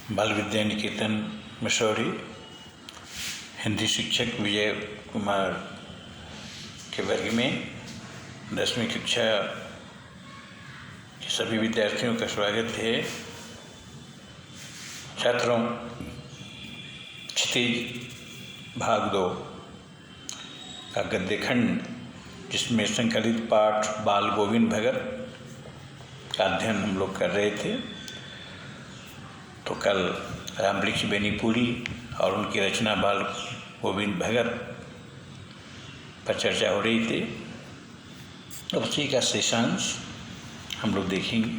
बाल विद्या निकेतन मसौरी हिंदी शिक्षक विजय कुमार के वर्ग में 10वीं कक्षा के सभी विद्यार्थियों का स्वागत है। छात्रों, क्षितिज भाग 2 का गद्य खंड, जिसमें संकलित पाठ बाल गोविंद भगत का अध्ययन हम लोग कर रहे थे। तो कल रामवृक्ष बेनीपुरी और उनकी रचना बाल गोविंद भगत पर चर्चा हो रही थी। तो उसी का शेषांश हम लोग देखेंगे।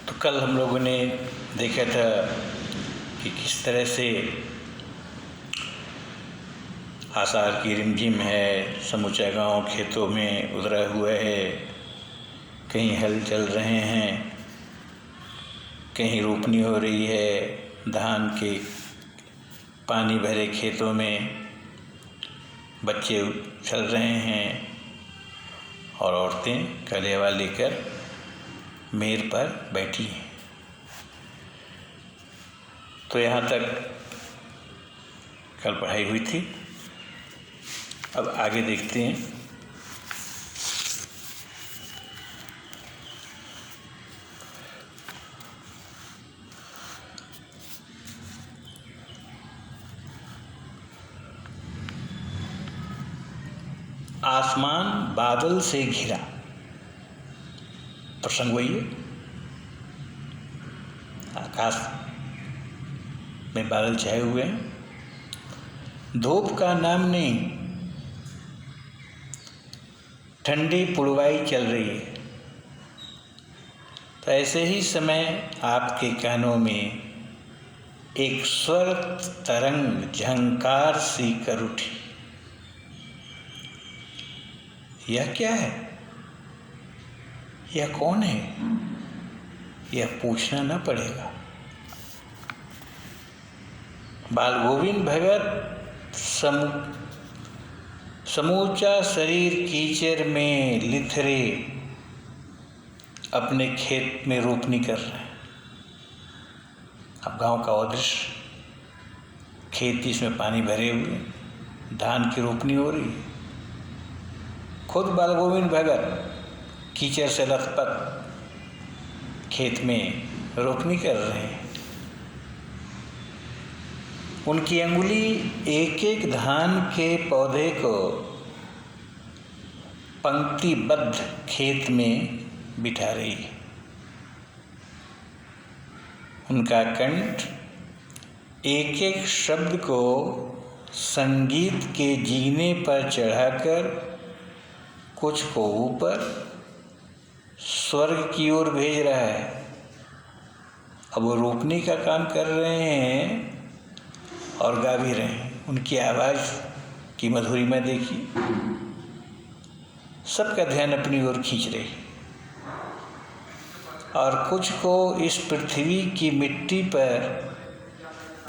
तो कल हम लोगों ने देखा था कि किस तरह से आषाढ़ की रिमझिम है, समूचा गांव खेतों में उतरा हुआ है, कहीं हल चल रहे हैं, कहीं रोपनी हो रही है, धान के पानी भरे खेतों में बच्चे चल रहे हैं और औरतें कलेवा लेकर मेड़ पर बैठी हैं। तो यहाँ तक कल पढ़ाई हुई थी। अब आगे देखते हैं। आसमान बादल से घिरा, प्रसंग वही है। आकाश में बादल छाए हुए हैं, धूप का नाम नहीं, ठंडी पुड़वाई चल रही है। तो ऐसे ही समय आपके कानों में एक स्वर तरंग झंकार सी कर उठी। यह क्या है? यह कौन है? यह पूछना न पड़ेगा। बाल गोविंद भगत समूचा शरीर कीचड़ में लिथरे अपने खेत में रोपनी कर रहे हैं। अब गांव का दृश्य, खेत जिसमें पानी भरे हुए, धान की रोपनी हो रही है। खुद बाल गोविंद भगत कीचड़ से लथपथ खेत में रोपनी कर रहे हैं। उनकी अंगुली एक एक धान के पौधे को पंक्तिबद्ध खेत में बिठा रही है। उनका कंठ एक एक शब्द को संगीत के जीने पर चढ़ाकर कुछ को ऊपर स्वर्ग की ओर भेज रहा है। अब वो रोपनी का काम कर रहे हैं और गा भी रहे हैं। उनकी आवाज़ की मधुरिमा देखिए, सबका ध्यान अपनी ओर खींच रही। और कुछ को इस पृथ्वी की मिट्टी पर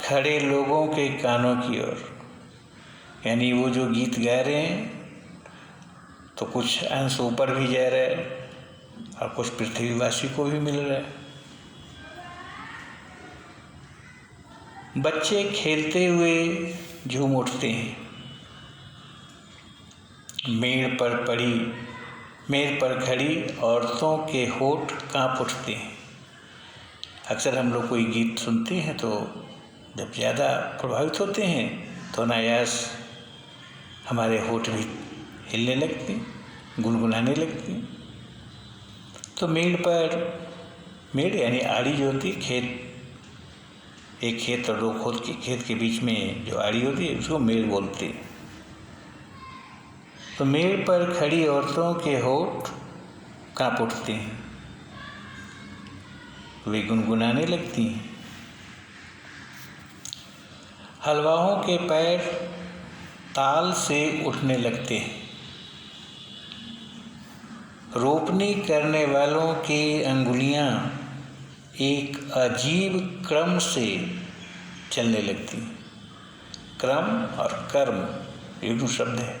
खड़े लोगों के कानों की ओर, यानी वो जो गीत गा रहे हैं तो कुछ अंश ऊपर भी जा रहा है और कुछ पृथ्वीवासी को भी मिल रहा है। बच्चे खेलते हुए झूम उठते हैं। मेड़ पर खड़ी औरतों के होठ कांप उठते हैं। अक्सर हम लोग कोई गीत सुनते हैं तो जब ज़्यादा प्रभावित होते हैं तो अनायास हमारे होठ भी हिलने लगते, गुनगुनाने लगते। तो मेड़ यानी आड़ी जो होती है, एक खेत और दो खेत के बीच में जो आड़ी होती है उसको मेड़ बोलते हैं। तो मेड़ पर खड़ी औरतों के होठ कांप उठते हैं, वे गुनगुनाने लगती हैं। हलवाओं के पैर ताल से उठने लगते हैं। रोपनी करने वालों की अंगुलियां एक अजीब क्रम से चलने लगती। क्रम और कर्म ये दो शब्द है।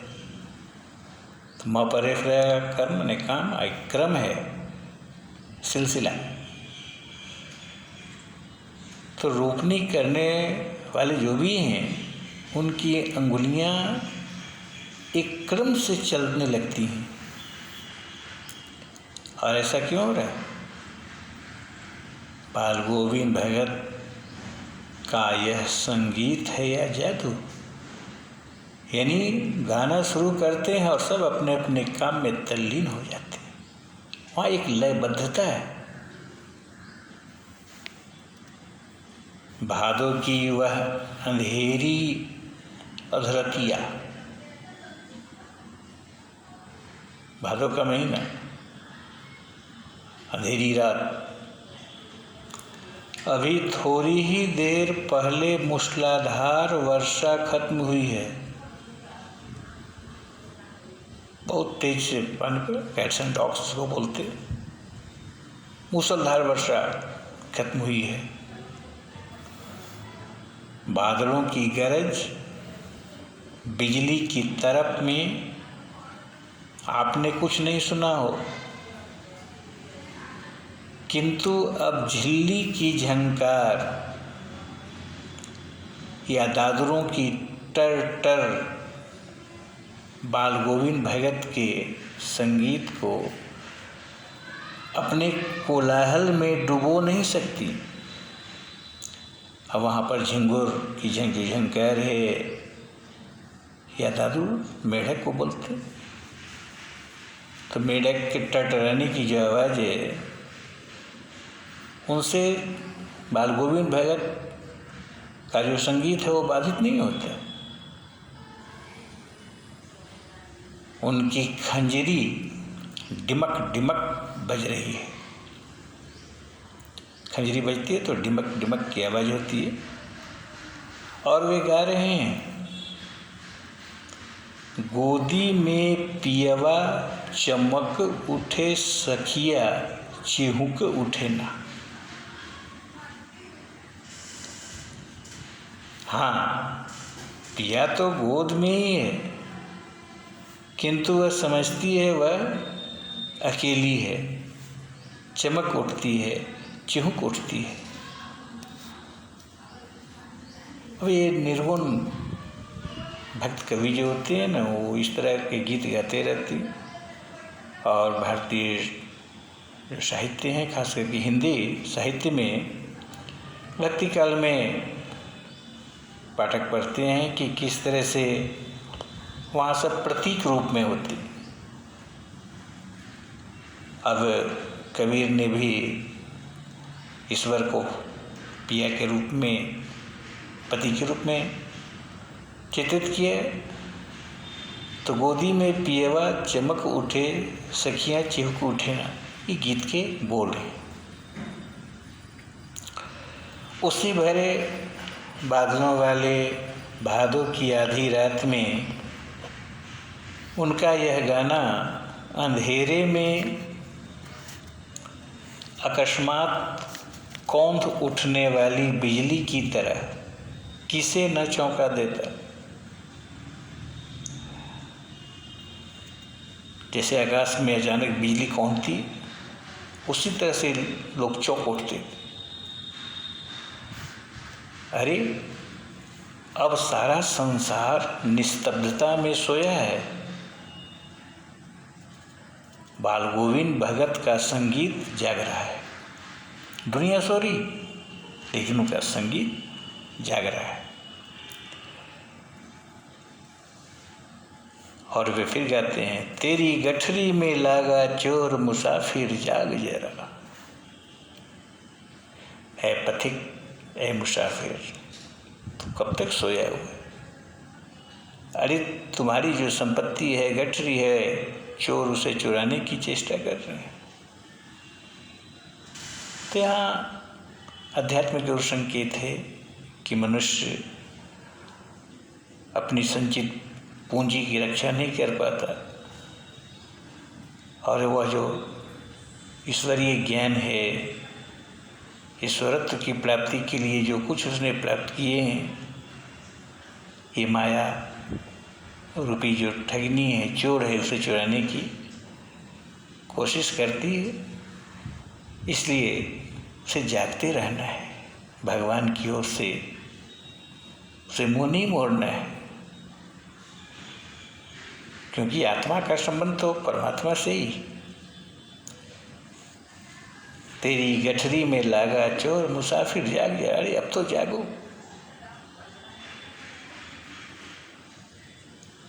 तो माँ पर रेफ रहेगा कर्म ने काम, क्रम है सिलसिला। तो रोपनी करने वाले जो भी हैं उनकी अंगुलियां एक क्रम से चलने लगती हैं। और ऐसा क्यों हो रहा है? बाल गोविंद भगत का यह संगीत है या जादू? यानी गाना शुरू करते हैं और सब अपने अपने काम में तल्लीन हो जाते हैं। वहाँ एक लयबद्धता है। भादों की वह अंधेरी अधरतिया, भादों का महीना, अंधेरी रात, अभी थोड़ी ही देर पहले मूसलाधार वर्षा खत्म हुई है। बहुत तेज से पानी पर कैट्स एंड डॉग्स को बोलते, मूसलाधार वर्षा खत्म हुई है। बादलों की गरज, बिजली की तरफ में आपने कुछ नहीं सुना हो, किंतु अब झिल्ली की झंकार या दादरों की टर टर बाल गोविंद भगत के संगीत को अपने कोलाहल में डुबो नहीं सकती। अब वहाँ पर झिंगुर की झंकार है या दादू मेढक को बोलते, तो मेढक के टटराने की जो आवाज़ है उनसे बाल गोविंद भगत का जो संगीत है वो बाधित नहीं होता। उनकी खंजरी डिमक डिमक बज रही है। खंजरी बजती है तो डिमक डिमक की आवाज़ होती है और वे गा रहे हैं, गोदी में पियवा चमक उठे सखिया चिहुक उठे ना। हाँ, पिया तो गोद में ही है, किंतु वह समझती है वह अकेली है, चमक उठती है, चिहुक उठती है। अब ये निर्गुण भक्त कवि जो होते हैं ना, वो इस तरह के गीत गाते रहते हैं। और भारतीय जो साहित्य हैं, खास करके हिंदी साहित्य में भक्ति काल में पाठक पढ़ते हैं कि किस तरह से वहाँ सब प्रतीक रूप में होते। अब कबीर ने भी ईश्वर को पिया के रूप में, पति के रूप में चित्रित किया। तो गोदी में पियवा चमक उठे सखियाँ चिहुक उठे ना, ये गीत के बोल हैं। उसी भरे बादलों वाले भादों की आधी रात में उनका यह गाना अंधेरे में अकस्मात कौंध उठने वाली बिजली की तरह किसे न चौंका देता। जैसे आकाश में अचानक बिजली कौंधती, उसी तरह से लोग चौंक उठते। अरे अब सारा संसार निस्तब्धता में सोया है, बाल गोविंद भगत का संगीत जाग रहा है। दुनिया सो रही, लेकिन उनका संगीत जाग रहा है। और वे फिर गाते हैं, तेरी गठरी में लागा चोर मुसाफिर जाग जरा। है पथिक, ए मुसाफिर, तुम कब तक सोया हुआ? अरे तुम्हारी जो संपत्ति है, गठरी है, चोर उसे चुराने की चेष्टा कर रहे हैं। तो यहाँ अध्यात्म के ओर संकेत है कि मनुष्य अपनी संचित पूंजी की रक्षा नहीं कर पाता, और वह जो ईश्वरीय ज्ञान है, ईश्वरत्व की प्राप्ति के लिए जो कुछ उसने प्राप्त किए हैं, ये माया रूपी जो ठगनी है, चोर है, उसे चुराने की कोशिश करती है। इसलिए उसे जागते रहना है, भगवान की ओर से उसे मुँह नहीं मोड़ना है, क्योंकि आत्मा का संबंध तो परमात्मा से ही। तेरी गठरी में लागा चोर, मुसाफिर जाग गया। अरे अब तो जागो।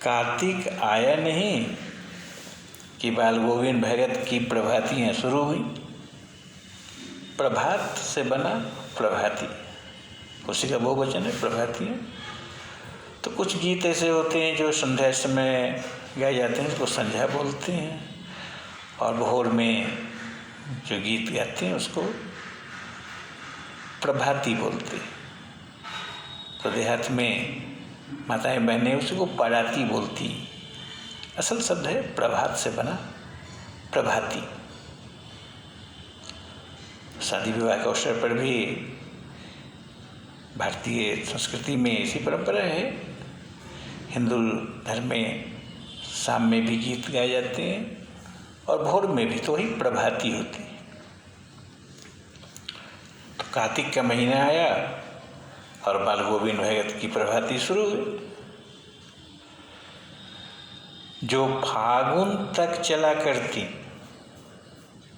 कार्तिक आया नहीं कि बाल गोविंद भगत की प्रभातियाँ शुरू हुई। प्रभात से बना प्रभाती, उसी का बहुवचन है प्रभातियाँ। तो कुछ गीत ऐसे होते हैं जो संध्या समय गाए जाते हैं, उसको संध्या बोलते हैं, और भोर में जो गीत गाते हैं उसको प्रभाती बोलते हैं। तो देहात में माताएं बहनें उसको पराती बोलती। असल शब्द है प्रभात से बना प्रभाती। शादी विवाह के अवसर पर भी भारतीय संस्कृति में ऐसी परंपरा है। हिंदू धर्म में शाम में भी गीत गाए जाते हैं और भोर में भी, तो वही प्रभाती होती है। तो कार्तिक का महीना आया और बाल गोविंद भगत की प्रभाती शुरू हुई, जो फागुन तक चला करती।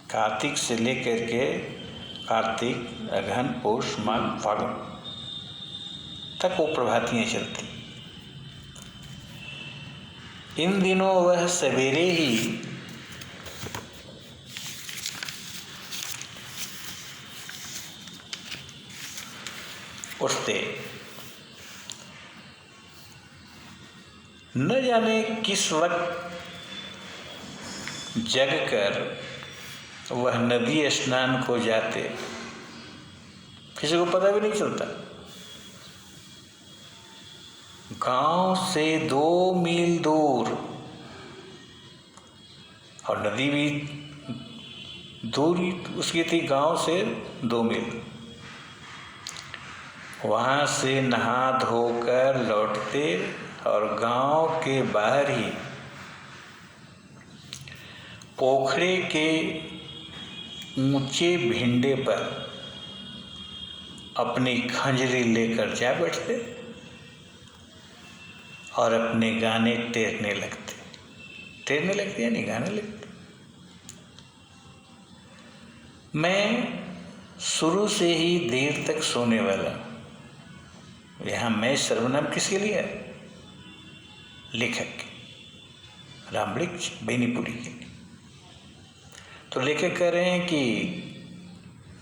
कार्तिक से लेकर के कार्तिक, अगहन, पौष, माघ, फागुन तक वो प्रभातियाँ चलती। इन दिनों वह सवेरे ही उठते, न जाने किस वक्त जगकर वह नदी स्नान को जाते, किसी को पता भी नहीं चलता। गांव से 2 मील दूर, और नदी भी दूरी उसकी थी गांव से 2 मील। वहाँ से नहा धोकर लौटते और गांव के बाहर ही पोखरे के ऊंचे भिंडे पर अपनी खंजरी लेकर जा बैठते और अपने गाने टेरने लगते यानी गाने लगते। मैं शुरू से ही देर तक सोने वाला। यहाँ मैं सर्वनाम किसके लिए है? लेखक रामवृक्ष बेनीपुरी के लिए। तो लेखक कह रहे हैं कि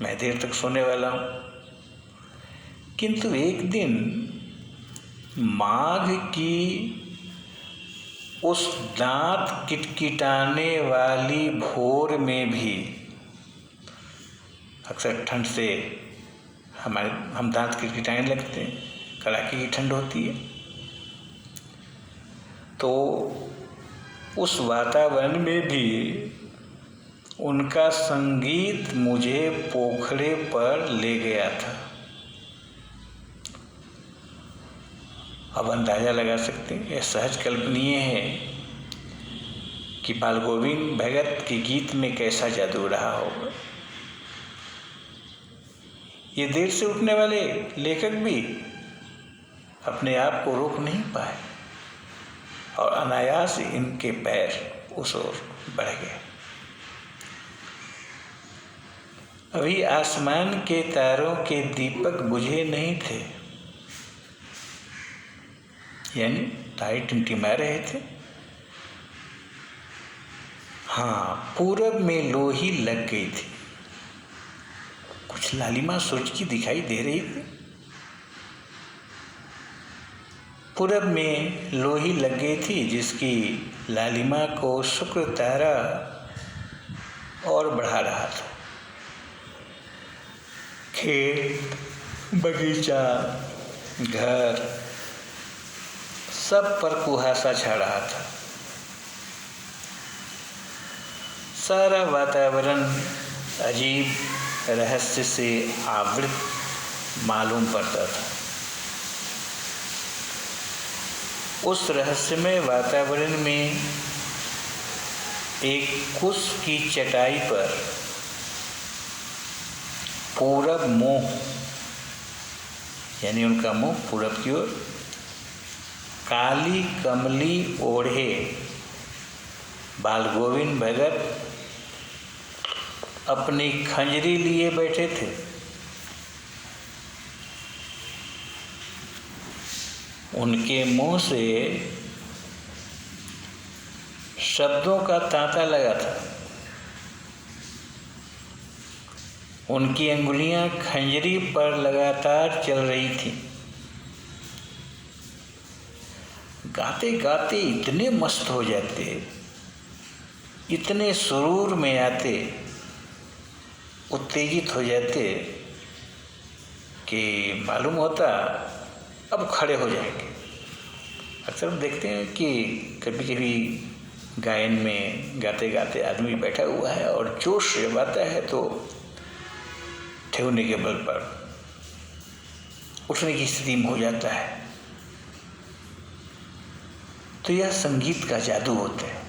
मैं देर तक सोने वाला हूँ, किंतु एक दिन माघ की उस दांत किटकिटाने वाली भोर में भी, अक्सर ठंड से हम दांत किटकिटाने लगते हैं, कड़ाके की ठंड होती है, तो उस वातावरण में भी उनका संगीत मुझे पोखरे पर ले गया था। अब अंदाजा लगा सकते हैं, यह सहज कल्पनीय है कि बाल गोविंद भगत के गीत में कैसा जादू रहा होगा। ये देर से उठने वाले लेखक भी अपने आप को रोक नहीं पाए और अनायास इनके पैर उस ओर बढ़ गए। अभी आसमान के तारों के दीपक बुझे नहीं थे, यानी तारे टिमटिमा रहे थे। हाँ, पूरब में लोही लग गई थी, कुछ लालिमा सूरज की दिखाई दे रही थी। पूरब में लोही लग गई थी, जिसकी लालिमा को शुक्र तारा और बढ़ा रहा था। खेत, बगीचा, घर, सब पर कुहासा छा रहा था। सारा वातावरण अजीब रहस्य से आवृत मालूम पड़ता था। उस रहस्यमय वातावरण में एक कुश की चटाई पर पूरब मोह यानी उनका मुंह पूरब की ओर, काली कमली ओढ़े बाल गोविंद भगत अपनी खंजरी लिए बैठे थे। उनके मुंह से शब्दों का तांता लगा था। उनकी अंगुलियां खंजरी पर लगातार चल रही थी। गाते गाते इतने मस्त हो जाते, इतने सुरूर में आते, उत्तेजित हो जाते कि मालूम होता अब खड़े हो जाएंगे। अक्सर हम देखते हैं कि कभी कभी गायन में गाते गाते आदमी बैठा हुआ है और जोश जब आता है तो ठेवने के बल पर उठने की स्थिति में हो जाता है। तो यह संगीत का जादू होता है।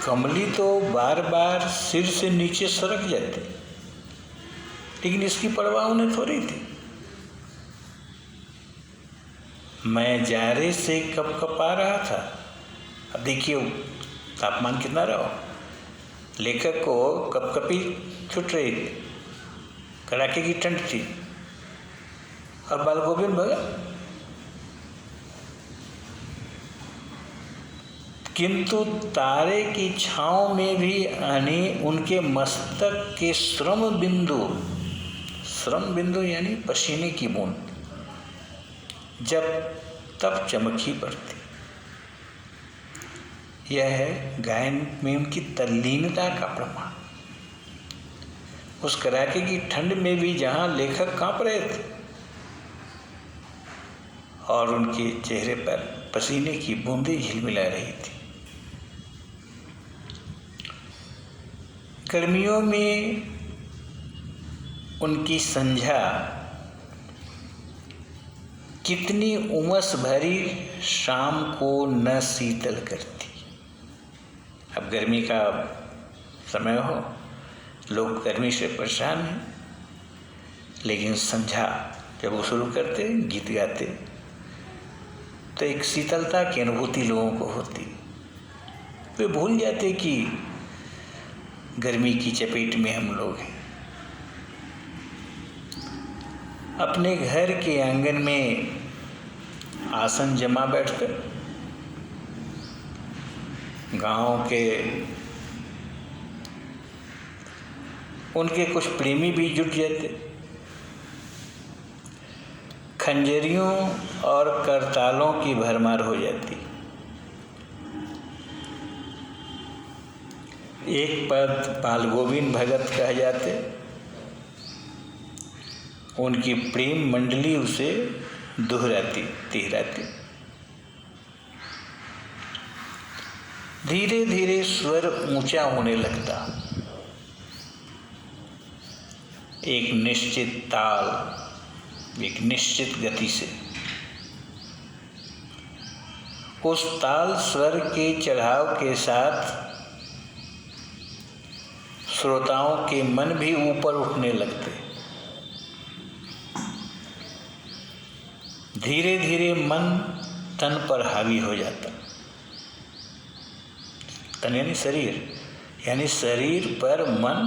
कमली तो बार बार सिर से नीचे सरक जाती, लेकिन इसकी परवाह उन्हें थोड़ी थी। मैं जारे से कपकपा रहा था। अब देखिए तापमान कितना रहा। लेखक को कपकपी छूट रही थी, कड़ाके की ठंड थी, और बाल गोविंद भगत किंतु तारे की छांव में भी आने उनके मस्तक के श्रम बिंदु यानी पसीने की बूंद जब तब चमक ही पड़ती। यह है गायन में उनकी तल्लीनता का प्रमाण। उस कड़ाके की ठंड में भी जहां लेखक कांप रहे थे और उनके चेहरे पर पसीने की बूंदें झिलमिला रही थी। गर्मियों में उनकी संध्या कितनी उमस भरी शाम को न शीतल करती। अब गर्मी का समय हो, लोग गर्मी से परेशान हैं, लेकिन संध्या जब वो शुरू करते गीत गाते तो एक शीतलता की अनुभूति लोगों को होती। वे भूल जाते कि गर्मी की चपेट में हम लोग हैं। अपने घर के आंगन में आसन जमा बैठकर गांव के उनके कुछ प्रेमी भी जुट जाते। खंजरियों और करतालों की भरमार हो जाती। एक पद बाल गोविंद भगत कह जाते। उनकी प्रेम मंडली उसे दोहराती तिहराती। धीरे धीरे स्वर ऊंचा होने लगता। एक निश्चित ताल, एक निश्चित गति से। उस ताल स्वर के चढ़ाव के साथ श्रोताओं के मन भी ऊपर उठने लगते। धीरे धीरे मन तन पर हावी हो जाता। तन यानी शरीर पर मन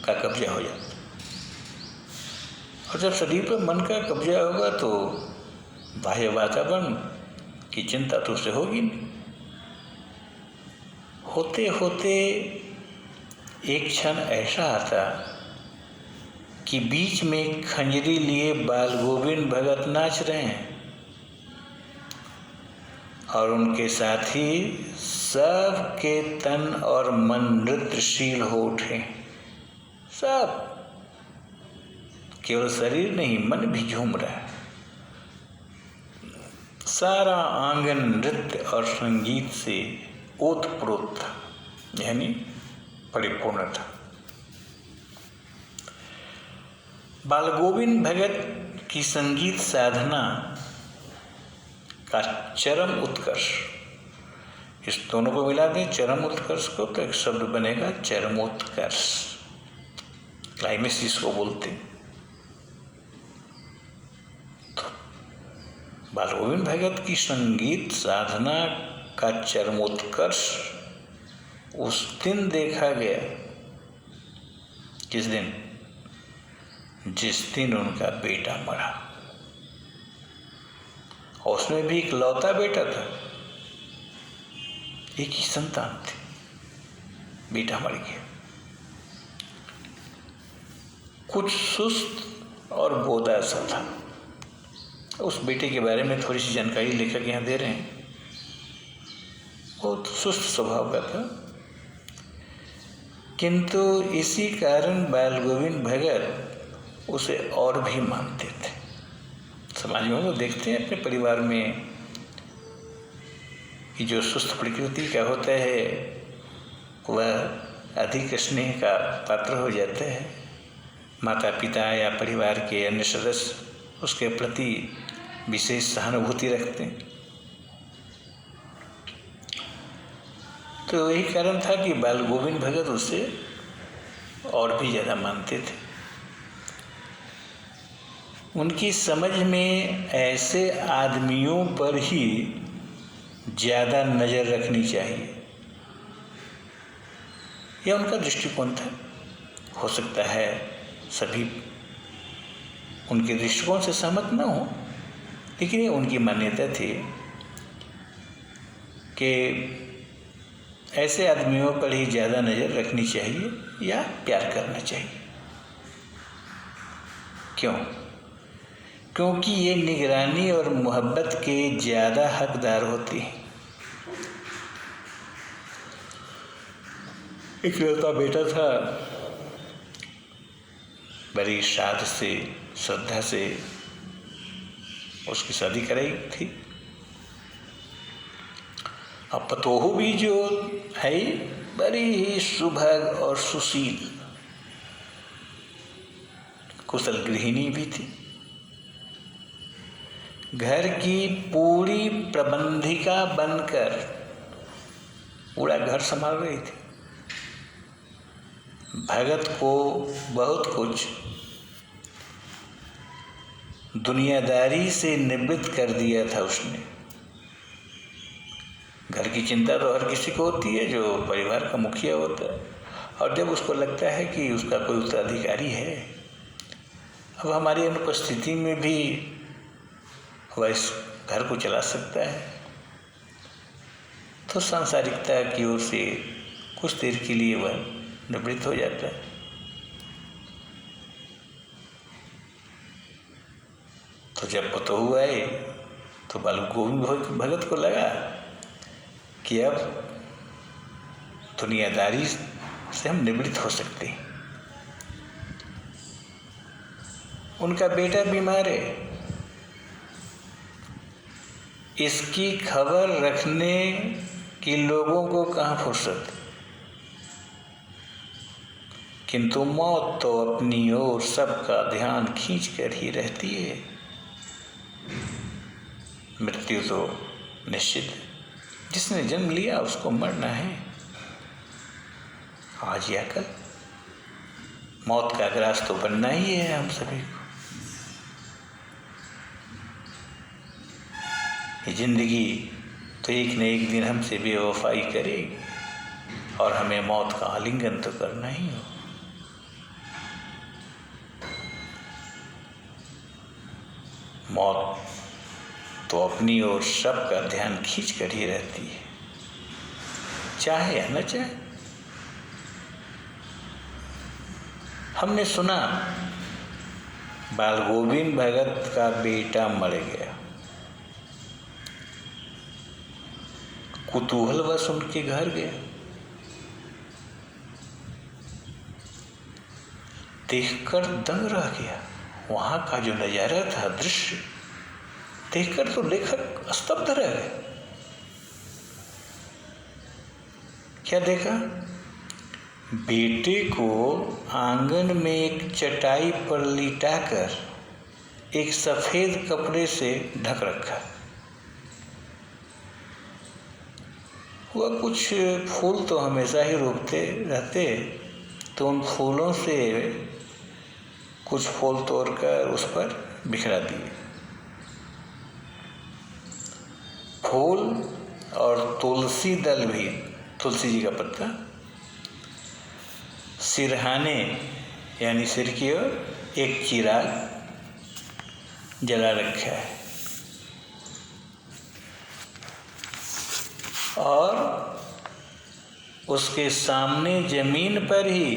का कब्जा हो जाता। और जब शरीर पर मन का कब्जा होगा तो बाह्य वातावरण की चिंता तो उससे होगी नहीं। होते होते एक क्षण ऐसा आता कि बीच में खंजरी लिए बाल गोविंद भगत नाच रहे हैं और उनके साथी सब के तन और मन नृत्यशील हो उठे। सब, केवल शरीर नहीं, मन भी झूम रहा है। सारा आंगन नृत्य और संगीत से ओतप्रोत था, यानी परिपूर्ण था। बाल गोविंद भगत की संगीत साधना का चरम उत्कर्ष, इस दोनों को मिला दें चरम उत्कर्ष को तो एक शब्द बनेगा चरमोत्कर्ष। क्लाइमेक्स जिसको बोलते हैं। बाल गोविंद भगत की संगीत साधना का चरमोत्कर्ष उस दिन देखा गया। किस दिन? जिस दिन उनका बेटा मरा, और उसमें भी इकलौता बेटा था, एक ही संतान थी, बेटा मर गया। कुछ सुस्त और बोदा सा था। उस बेटे के बारे में थोड़ी सी जानकारी लेखक यहाँ दे रहे हैं। बहुत सुस्त स्वभाव का था, किंतु इसी कारण बाल गोविंद भगत उसे और भी मानते थे। समाज में तो देखते हैं अपने परिवार में कि जो सुस्त प्रकृति का होता है वह अधिक स्नेह का पात्र हो जाता है। माता पिता या परिवार के अन्य सदस्य उसके प्रति विशेष सहानुभूति रखते हैं। तो यही कारण था कि बाल गोविंद भगत उसे और भी ज़्यादा मानते थे। उनकी समझ में ऐसे आदमियों पर ही ज़्यादा नज़र रखनी चाहिए, यह उनका दृष्टिकोण था। हो सकता है सभी उनके दृष्टिकोण से सहमत न हो, लेकिन ये उनकी मान्यता थी कि ऐसे आदमियों पर ही ज़्यादा नज़र रखनी चाहिए या प्यार करना चाहिए। क्यों? क्योंकि ये निगरानी और मोहब्बत के ज़्यादा हकदार होती हैं। इकलौता बेटा था, बड़ी श्राद्ध से श्रद्धा से उसकी शादी कराई थी। अब पतोहू भी जो है बड़ी ही सुभग और सुशील कुशल गृहिणी भी थी। घर की पूरी प्रबंधिका बनकर पूरा घर संभाल रही थी। भगत को बहुत कुछ दुनियादारी से निवृत्त कर दिया था उसने। घर की चिंता तो हर किसी को होती है जो परिवार का मुखिया होता है, और जब उसको लगता है कि उसका कोई उत्तराधिकारी है, अब हमारी अनुपस्थिति में भी वह इस घर को चला सकता है, तो सांसारिकता की ओर से कुछ देर के लिए वह निवृत्त हो जाता है। तो जब पतोहू आए तो बाल गोविंद भगत को लगा कि अब दुनियादारी से हम निवृत्त हो सकते हैं। उनका बेटा बीमार है, इसकी खबर रखने की लोगों को कहाँ फुर्सत, किंतु मौत तो अपनी ओर सबका ध्यान खींच कर ही रहती है। मृत्यु तो निश्चित है, जिसने जन्म लिया उसको मरना है, आज या कल। मौत का ग्रास तो बनना ही है हम सभी को। ये जिंदगी तो एक न एक दिन हमसे बेवफाई करेगी और हमें मौत का आलिंगन तो करना ही हो। मौत तो अपनी ओर सबका ध्यान खींच कर ही रहती है, चाहे या न चाहे। हमने सुना बाल गोविंद भगत का बेटा मर गया। कुतूहलवश उनके घर गया, देखकर दंग रह गया। वहां का जो नजारा था, दृश्य देखकर तो लेखक स्तब्ध रह गए। क्या देखा? बेटे को आंगन में एक चटाई पर लिटाकर एक सफेद कपड़े से ढक रखा। वह कुछ फूल तो हमेशा ही रोपते रहते, तो उन फूलों से कुछ फूल तोड़कर उस पर बिखरा दिए। फूल और तुलसी दल भी, तुलसी जी का पत्ता, सिरहाने यानी सिर की ओर एक चिराग जला रखा है और उसके सामने जमीन पर ही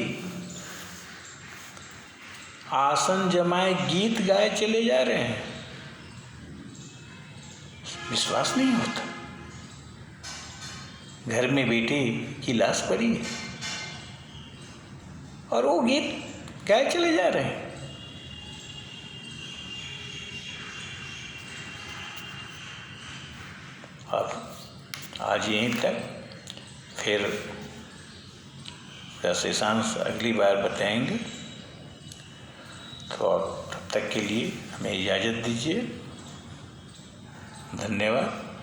आसन जमाए गीत गाए चले जा रहे हैं। विश्वास नहीं होता। घर में बेटे की लाश पड़ी है और वो गीत गाए चले जा रहे हैं। अब आज यहीं तक, फिर शेषांश अगली बार बताएंगे। तो अब तब तक के लिए हमें इजाज़त दीजिए। धन्यवाद।